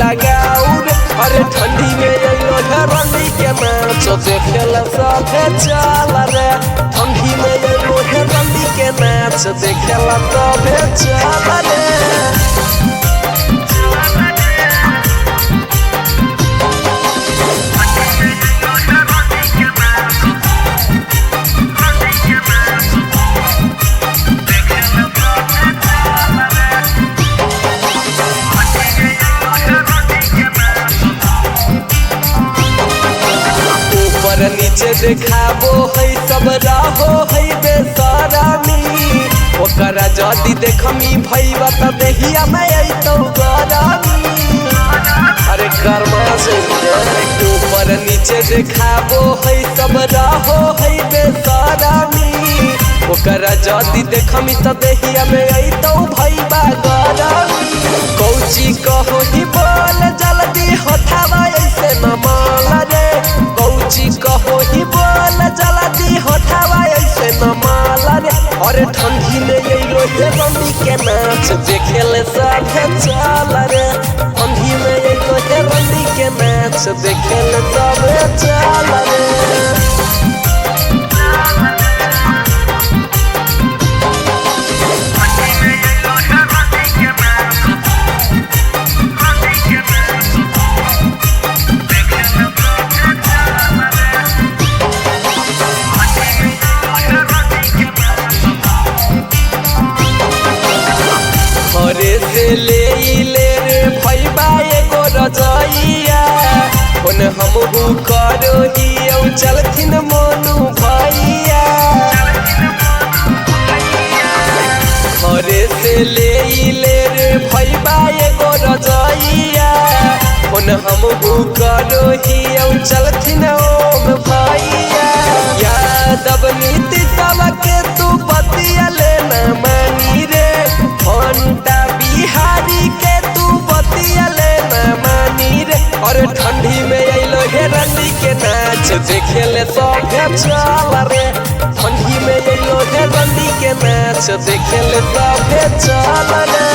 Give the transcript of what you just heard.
लगाऊ रे। अरे ठंडी में अइलो है रंडी के नाच देखेला साथे चल रे। ठंडी में अइलो है रंडी के नाच देखेला साथे चल रे। नीचे देखाबो है सब रहो है बेसरामी। ओकरा जदी देखमी भईवा त देहिया में अइतौ गरामी। अरे कर्मा से ऊपर नीचे देखाबो है सब रहो है बेसरामी। ओकरा जदी देखमी त देहिया में अइतौ भईवा गरामी। कौची कहो ही बोल जल्दी होठावा ऐसे न माल रे। कौची कहो ही बोल जल्दी होठावा ऐसे न माल रे। अरे ठंडी में अइलो हे रंडी के नाच देखेले साथे चल रे। ठंडी में अइलो हे रंडी के नाच देखेले साथे चल रे। घरे से ले रे भईबा एगो रजइया। ओन हमहू करो हियौ चलथिन मोनू भैया। घरे से ले रे भईबा एगो रजइया। ओन हमहू करो हियौ चलथिन ओम भैया। यादव नीति सबके तू बतिया लेना मानी रे। घंटा बिहारी के तू बतिया लेना मानी रे। अरे ठंडी में अइलो हे रंडी के नाच देखेले साथे चल रे। ठंडी में अइलो हे रंडी के नाच देखेले साथे चल रे।